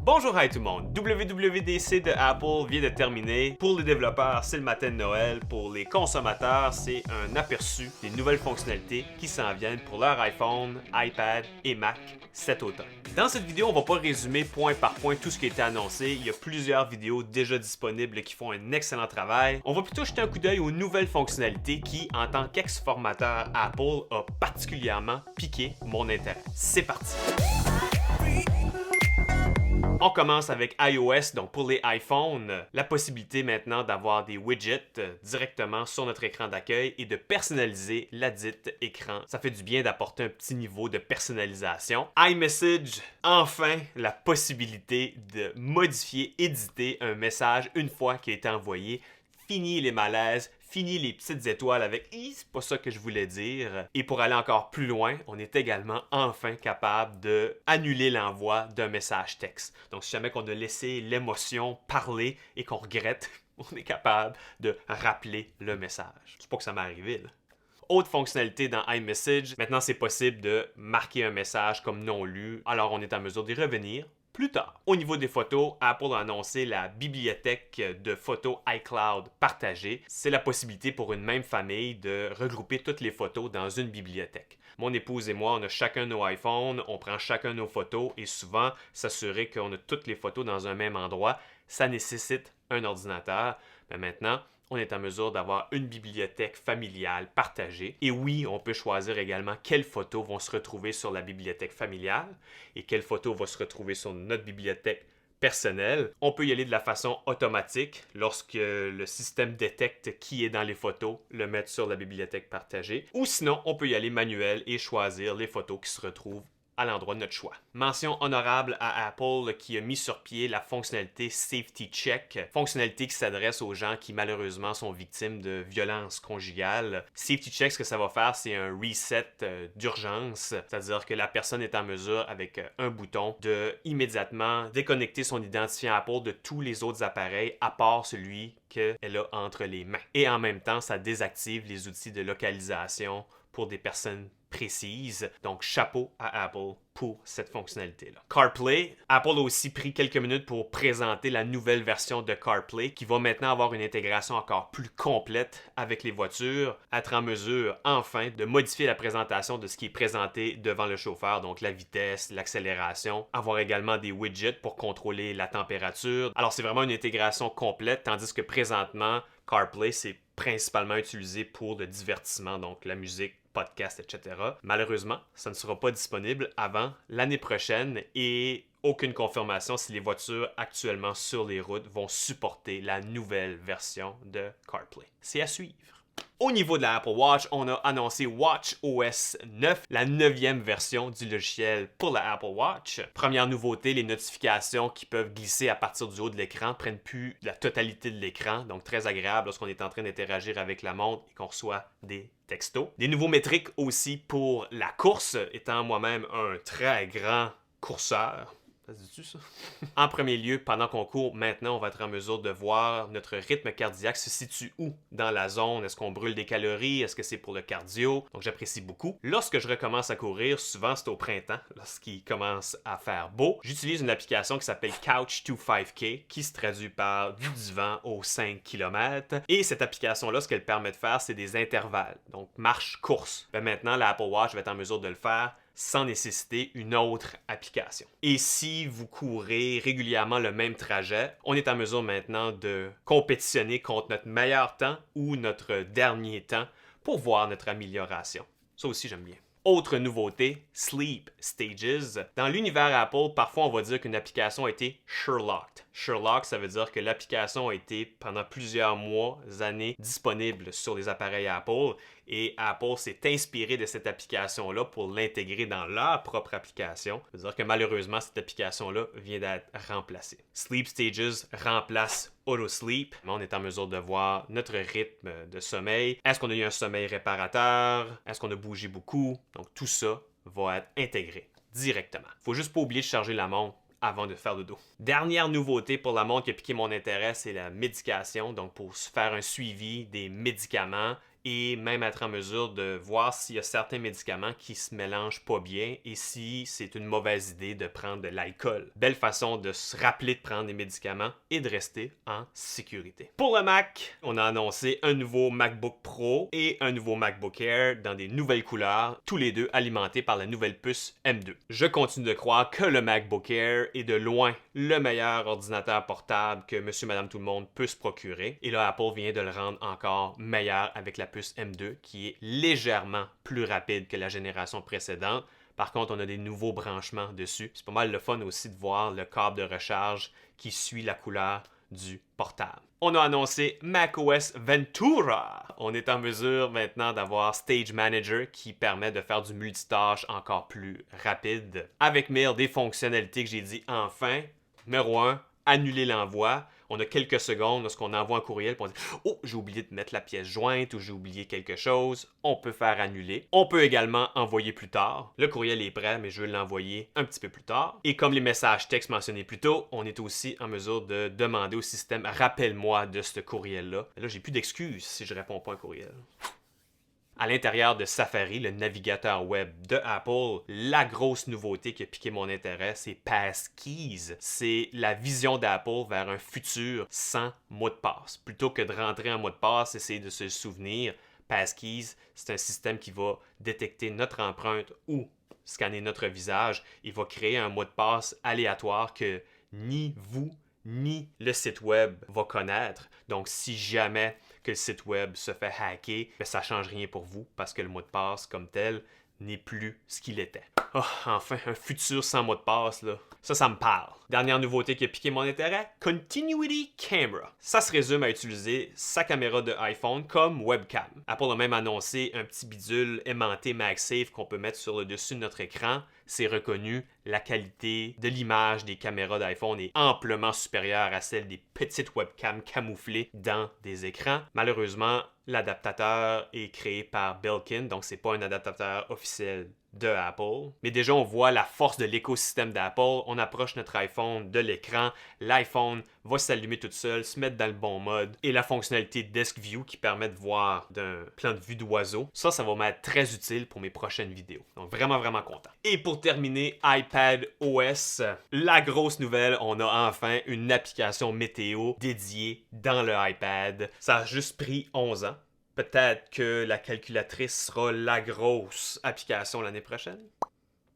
Bonjour à tout le monde, WWDC de Apple vient de terminer. Pour les développeurs, c'est le matin de Noël. Pour les consommateurs, c'est un aperçu des nouvelles fonctionnalités qui s'en viennent pour leur iPhone, iPad et Mac cet automne. Dans cette vidéo, on va pas résumer point par point tout ce qui a été annoncé. Il y a plusieurs vidéos déjà disponibles qui font un excellent travail. On va plutôt jeter un coup d'œil aux nouvelles fonctionnalités qui, en tant qu'ex-formateur Apple, a particulièrement piqué mon intérêt. C'est parti! On commence avec iOS, donc pour les iPhones, la possibilité maintenant d'avoir des widgets directement sur notre écran d'accueil et de personnaliser la dite écran. Ça fait du bien d'apporter un petit niveau de personnalisation. iMessage, enfin la possibilité de modifier, éditer un message une fois qu'il a été envoyé. Fini les malaises, fini les petites étoiles avec « c'est pas ça que je voulais dire ». Et pour aller encore plus loin, on est également enfin capable d'annuler l'envoi d'un message texte. Donc si jamais on a laissé l'émotion parler et qu'on regrette, on est capable de rappeler le message. C'est pas que ça m'est arrivé, là. Autre fonctionnalité dans iMessage, maintenant c'est possible de marquer un message comme non lu, alors on est en mesure d'y revenir plus tard. Au niveau des photos, Apple a annoncé la bibliothèque de photos iCloud partagée. C'est la possibilité pour une même famille de regrouper toutes les photos dans une bibliothèque. Mon épouse et moi, on a chacun nos iPhones, on prend chacun nos photos et souvent, s'assurer qu'on a toutes les photos dans un même endroit, ça nécessite un ordinateur. Mais maintenant, on est en mesure d'avoir une bibliothèque familiale partagée. Et oui, on peut choisir également quelles photos vont se retrouver sur la bibliothèque familiale et quelles photos vont se retrouver sur notre bibliothèque personnelle. On peut y aller de la façon automatique lorsque le système détecte qui est dans les photos, le mettre sur la bibliothèque partagée. Ou sinon, on peut y aller manuel et choisir les photos qui se retrouvent à l'endroit de notre choix. Mention honorable à Apple qui a mis sur pied la fonctionnalité Safety Check, fonctionnalité qui s'adresse aux gens qui malheureusement sont victimes de violences conjugales. Safety Check, ce que ça va faire, c'est un reset d'urgence, c'est-à-dire que la personne est en mesure, avec un bouton, de immédiatement déconnecter son identifiant Apple de tous les autres appareils, à part celui qu'elle a entre les mains. Et en même temps, ça désactive les outils de localisation pour des personnes précises. Donc, chapeau à Apple pour cette fonctionnalité-là. CarPlay, Apple a aussi pris quelques minutes pour présenter la nouvelle version de CarPlay qui va maintenant avoir une intégration encore plus complète avec les voitures, être en mesure enfin de modifier la présentation de ce qui est présenté devant le chauffeur, donc la vitesse, l'accélération, avoir également des widgets pour contrôler la température. Alors, c'est vraiment une intégration complète, tandis que présentement, CarPlay, c'est principalement utilisé pour le divertissement, donc la musique, podcast, etc. Malheureusement, ça ne sera pas disponible avant l'année prochaine et aucune confirmation si les voitures actuellement sur les routes vont supporter la nouvelle version de CarPlay. C'est à suivre. Au niveau de la Apple Watch, on a annoncé WatchOS 9, la 9e version du logiciel pour la Apple Watch. Première nouveauté, les notifications qui peuvent glisser à partir du haut de l'écran ne prennent plus la totalité de l'écran, donc très agréable lorsqu'on est en train d'interagir avec la montre et qu'on reçoit des textos. Des nouveaux métriques aussi pour la course, étant moi-même un très grand courseur. Ça se dit-tu, ça? En premier lieu, pendant qu'on court, maintenant, on va être en mesure de voir notre rythme cardiaque se situe où dans la zone. Est-ce qu'on brûle des calories? Est-ce que c'est pour le cardio? Donc, j'apprécie beaucoup. Lorsque je recommence à courir, souvent c'est au printemps, lorsqu'il commence à faire beau, j'utilise une application qui s'appelle Couch to 5K, qui se traduit par du divan aux 5 km. Et cette application-là, ce qu'elle permet de faire, c'est des intervalles. Donc, marche-course. Maintenant, la Apple Watch va être en mesure de le faire sans nécessiter une autre application. Et si vous courez régulièrement le même trajet, on est en mesure maintenant de compétitionner contre notre meilleur temps ou notre dernier temps pour voir notre amélioration. Ça aussi, j'aime bien. Autre nouveauté, Sleep Stages. Dans l'univers Apple, parfois on va dire qu'une application a été Sherlocked. Sherlock, ça veut dire que l'application a été pendant plusieurs mois, années disponible sur les appareils Apple et Apple s'est inspiré de cette application-là pour l'intégrer dans leur propre application. Ça veut dire que malheureusement, cette application-là vient d'être remplacée. Sleep Stages remplace AutoSleep. On est en mesure de voir notre rythme de sommeil. Est-ce qu'on a eu un sommeil réparateur? Est-ce qu'on a bougé beaucoup? Donc tout ça va être intégré directement. Faut juste pas oublier de charger la montre avant de faire dodo. Dernière nouveauté pour la montre qui a piqué mon intérêt, c'est la médication. Donc pour faire un suivi des médicaments et même être en mesure de voir s'il y a certains médicaments qui se mélangent pas bien et si c'est une mauvaise idée de prendre de l'alcool. Belle façon de se rappeler de prendre des médicaments et de rester en sécurité. Pour le Mac, on a annoncé un nouveau MacBook Pro et un nouveau MacBook Air dans des nouvelles couleurs, tous les deux alimentés par la nouvelle puce M2. Je continue de croire que le MacBook Air est de loin le meilleur ordinateur portable que monsieur, madame, tout le monde peut se procurer. Et là, Apple vient de le rendre encore meilleur avec la puce M2 qui est légèrement plus rapide que la génération précédente. Par contre, on a des nouveaux branchements dessus. C'est pas mal le fun aussi de voir le câble de recharge qui suit la couleur du portable. On a annoncé macOS Ventura. On est en mesure maintenant d'avoir Stage Manager qui permet de faire du multitâche encore plus rapide. Avec Mail, des fonctionnalités que j'ai dit enfin. Numéro 1, annuler l'envoi. On a quelques secondes lorsqu'on envoie un courriel pour on dit « Oh, j'ai oublié de mettre la pièce jointe ou j'ai oublié quelque chose. » On peut faire annuler. On peut également envoyer plus tard. Le courriel est prêt, mais je veux l'envoyer un petit peu plus tard. Et comme les messages textes mentionnés plus tôt, on est aussi en mesure de demander au système « Rappelle-moi de ce courriel-là. » Là, j'ai plus d'excuses si je réponds pas à un courriel. À l'intérieur de Safari, le navigateur web de Apple, la grosse nouveauté qui a piqué mon intérêt, c'est Passkeys. C'est la vision d'Apple vers un futur sans mot de passe. Plutôt que de rentrer un mot de passe, essayer de se souvenir, Passkeys, c'est un système qui va détecter notre empreinte ou scanner notre visage. Il va créer un mot de passe aléatoire que ni vous ni le site web va connaître. Donc, si jamais que le site web se fait hacker, ça ne change rien pour vous parce que le mot de passe comme tel n'est plus ce qu'il était. Oh, enfin, un futur sans mot de passe, là. Ça me parle. Dernière nouveauté qui a piqué mon intérêt, Continuity Camera. Ça se résume à utiliser sa caméra de iPhone comme webcam. Apple a même annoncé un petit bidule aimanté MagSafe qu'on peut mettre sur le dessus de notre écran. C'est reconnu, la qualité de l'image des caméras d'iPhone est amplement supérieure à celle des petites webcams camouflées dans des écrans. Malheureusement, l'adaptateur est créé par Belkin, donc c'est pas un adaptateur officiel de Apple. Mais déjà, on voit la force de l'écosystème d'Apple. On approche notre iPhone de l'écran. L'iPhone va s'allumer toute seule, se mettre dans le bon mode. Et la fonctionnalité Desk View qui permet de voir d'un plan de vue d'oiseau. Ça va m'être très utile pour mes prochaines vidéos. Donc vraiment, vraiment content. Et pour terminer, iPad OS. La grosse nouvelle, on a enfin une application météo dédiée dans le iPad. Ça a juste pris 11 ans. Peut-être que la calculatrice sera la grosse application l'année prochaine.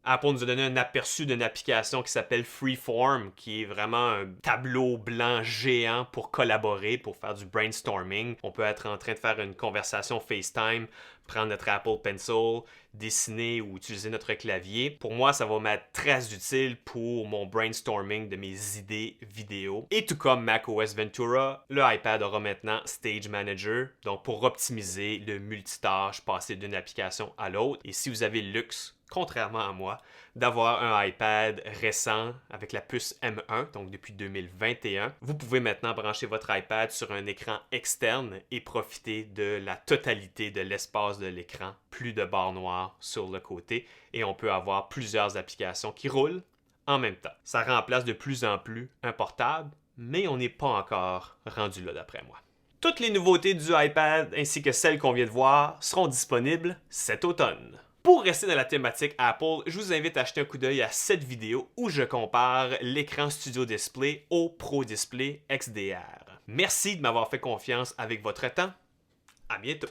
Apple nous a donné un aperçu d'une application qui s'appelle Freeform, qui est vraiment un tableau blanc géant pour collaborer, pour faire du brainstorming. On peut être en train de faire une conversation FaceTime, prendre notre Apple Pencil, dessiner ou utiliser notre clavier. Pour moi, ça va m'être très utile pour mon brainstorming de mes idées vidéo. Et tout comme macOS Ventura, le iPad aura maintenant Stage Manager, donc pour optimiser le multitâche, passer d'une application à l'autre. Et si vous avez le luxe, contrairement à moi, d'avoir un iPad récent avec la puce M1, donc depuis 2021. Vous pouvez maintenant brancher votre iPad sur un écran externe et profiter de la totalité de l'espace de l'écran. Plus de barres noires sur le côté et on peut avoir plusieurs applications qui roulent en même temps. Ça remplace de plus en plus un portable, mais on n'est pas encore rendu là d'après moi. Toutes les nouveautés du iPad ainsi que celles qu'on vient de voir seront disponibles cet automne. Pour rester dans la thématique Apple, je vous invite à acheter un coup d'œil à cette vidéo où je compare l'écran Studio Display au Pro Display XDR. Merci de m'avoir fait confiance avec votre temps. À bientôt!